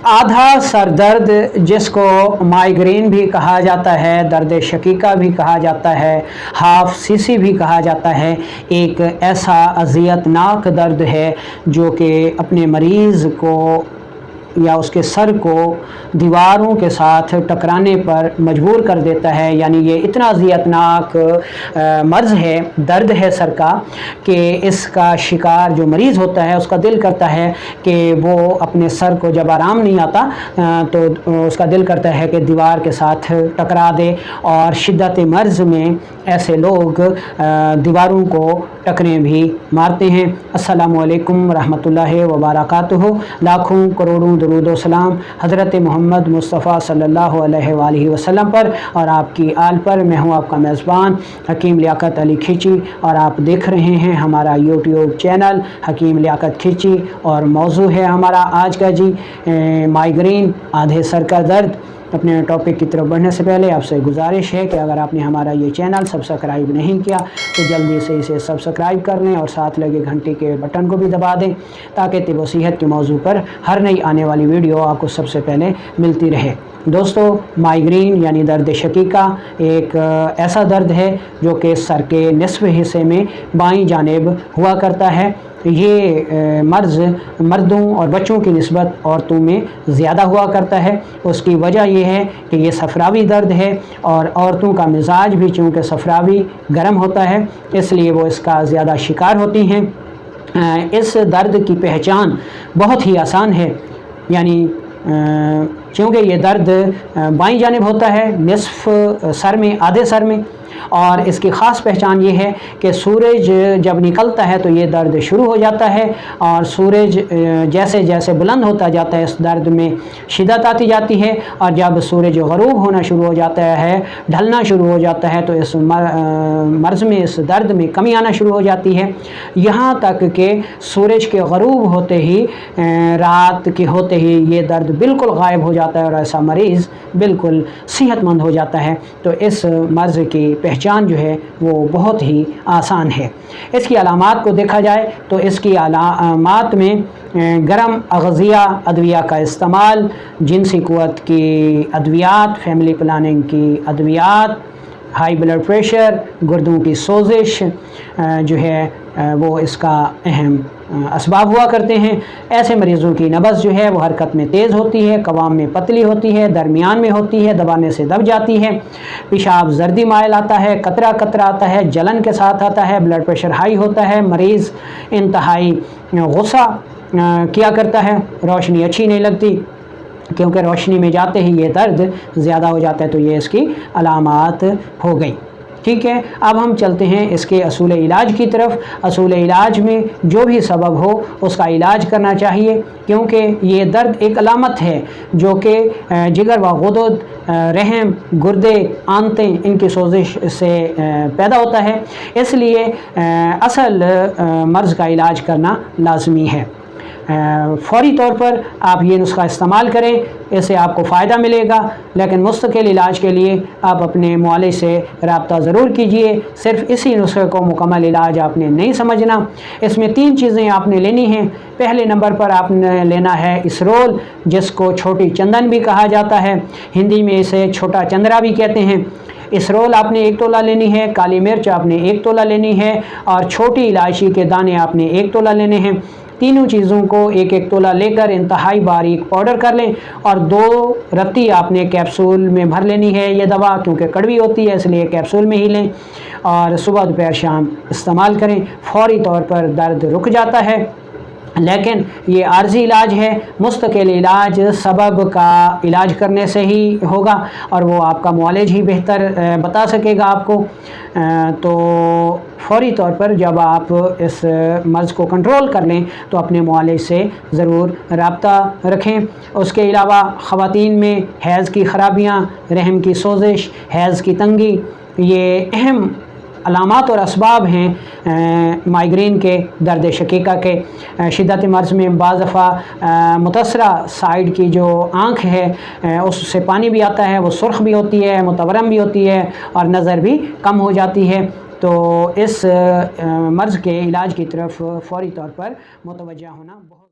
आधा सर दर्द, जिसको माइग्रेन भी कहा जाता है, दर्द शकीका भी कहा जाता है, हाफ सीसी भी कहा जाता है, एक ऐसा अज़ियतनाक दर्द है जो कि अपने मरीज़ को या उसके सर को दीवारों के साथ टकराने पर मजबूर कर देता है। यानी ये इतना अज़ियतनाक मर्ज़ है, दर्द है सर का, कि इसका शिकार जो मरीज़ होता है उसका दिल करता है कि वो अपने सर को जब आराम नहीं आता तो उसका दिल करता है कि दीवार के साथ टकरा दे। और शिद्दत मर्ज़ में ऐसे लोग दीवारों को टकरें भी मारते हैं। अस्सलामु अलैकुम रहमतुल्लाहि व बरकातुहू। लाखों करोड़ों दरूद व सलाम हज़रत मोहम्मद मुस्तफ़ा सल्लल्लाहु अलैहि वसल्लम पर और आपकी आल पर। मैं हूँ आपका मेज़बान हकीम लियाकत अली खिची और आप देख रहे हैं हमारा यूट्यूब चैनल हकीम लियाकत खिची। और मौजू है हमारा आज का जी माइग्रेन, आधे सर का दर्द। अपने टॉपिक की तरफ बढ़ने से पहले आपसे गुजारिश है कि अगर आपने हमारा ये चैनल सब्सक्राइब नहीं किया तो जल्दी से इसे सब्सक्राइब कर लें और साथ लगे घंटी के बटन को भी दबा दें ताकि तिब व सेहत के मौजू पर हर नई आने वाली वीडियो आपको सबसे पहले मिलती रहे। दोस्तों, माइग्रेन यानी दर्द शकीका एक ऐसा दर्द है जो कि सर के निसफ हिस्से में बाईं जानिब हुआ करता है। ये मर्ज़ मर्दों और बच्चों की निस्बत औरतों में ज़्यादा हुआ करता है। उसकी वजह यह है कि ये सफरावी दर्द है और औरतों का मिजाज भी चूँकि सफरावी गर्म होता है इसलिए वो इसका ज़्यादा शिकार होती हैं। इस दर्द की पहचान बहुत ही आसान है। यानी चूँकि ये दर्द बाईं जानिब होता है, निसफ सर में, आधे सर में, और इसकी ख़ास पहचान ये है कि सूरज जब निकलता है तो ये दर्द शुरू हो जाता है और सूरज जैसे जैसे बुलंद होता जाता है इस दर्द में शिद्दत आती जाती है। और जब सूरज ग़रूब होना शुरू हो जाता है, ढलना शुरू हो जाता है, तो इस मर्ज़ में, इस दर्द में कमी आना शुरू हो जाती है। यहाँ तक कि सूरज के ग़रूब होते ही, रात के होते ही ये दर्द बिल्कुल गायब हो जाता है और ऐसा मरीज़ बिल्कुल सेहतमंद हो जाता है। तो इस मर्ज़ की पहचान जो है वो बहुत ही आसान है। इसकी अलामात को देखा जाए तो इसकी अलामात में गरम अग़ज़िया अद्विया का इस्तेमाल, जिनसी क़ुव्वत की अद्वियात, फैमिली प्लानिंग की अद्वियात, हाई ब्लड प्रेशर, गुर्दों की सोजिश जो है वो इसका अहम असबाब हुआ करते हैं। ऐसे मरीज़ों की नब्ज़ जो है वो हरकत में तेज़ होती है, कवाम में पतली होती है, दरमियान में होती है, दबाने से दब जाती है, पेशाब जर्दी माइल आता है, कतरा कतरा आता है, जलन के साथ आता है, ब्लड प्रेशर हाई होता है, मरीज़ इंतहाई गुस्सा किया करता है, रोशनी अच्छी नहीं लगती क्योंकि रोशनी में जाते ही ये दर्द ज़्यादा हो जाता है। तो ये इसकी अलामात हो गई। ठीक है, अब हम चलते हैं इसके असूल इलाज की तरफ। असूल इलाज में जो भी सबब हो उसका इलाज करना चाहिए क्योंकि ये दर्द एक अलामत है जो कि जिगर व गुदद, रहम, गुर्दे, आंतें, इनकी सोजिश से पैदा होता है। इसलिए असल मर्ज़ का इलाज करना लाजमी है। फ़ौरी तौर पर आप ये नुस्खा इस्तेमाल करें, इससे आपको फ़ायदा मिलेगा। लेकिन मुस्तकिल इलाज के लिए आप अपने मुआलिज से रब्ता ज़रूर कीजिए। सिर्फ़ इसी नुस्खे को मुकम्मल इलाज आपने नहीं समझना। इसमें 3 चीज़ें आपने लेनी हैं। पहले नंबर पर आपने लेना है इसरोल, जिसको छोटी चंदन भी कहा जाता है, हिंदी में इसे छोटा चंद्रा भी कहते हैं। इसरोल आपने 1 तोला लेनी है, काली मिर्च आपने 1 तोला लेनी है और छोटी इलायची के दाने आपने 1 तोला लेने हैं। तीनों चीज़ों को 1-1 तोला लेकर इंतहाई बारीक पाउडर कर लें और 2 रत्ती आपने कैप्सूल में भर लेनी है। ये दवा क्योंकि कड़वी होती है इसलिए कैप्सूल में ही लें और सुबह दोपहर शाम इस्तेमाल करें। फ़ौरी तौर पर दर्द रुक जाता है। लेकिन ये आर्जी इलाज है, मुस्तकिल इलाज सबब का इलाज करने से ही होगा और वो आपका मुआलिज ही बेहतर बता सकेगा आपको। तो फ़ौरी तौर पर जब आप इस मर्ज़ को कंट्रोल कर लें तो अपने मुआलिज से ज़रूर रब्ता रखें। उसके अलावा ख़वातीन में हैज़ की ख़राबियाँ, रहम की सोजिश, हैज़ की तंगी, ये अहम अलामात और असबाब हैं माइग्रेन के, दर्द शकीका के। शिद्दत मर्ज़ में बाज़ दफ़ा मुतसरा साइड की जो आँख है उससे पानी भी आता है, वो सुर्ख भी होती है, मुतवरम भी होती है और नज़र भी कम हो जाती है। तो इस मर्ज़ के इलाज की तरफ फ़ौरी तौर पर मुतवज्जा होना बहुत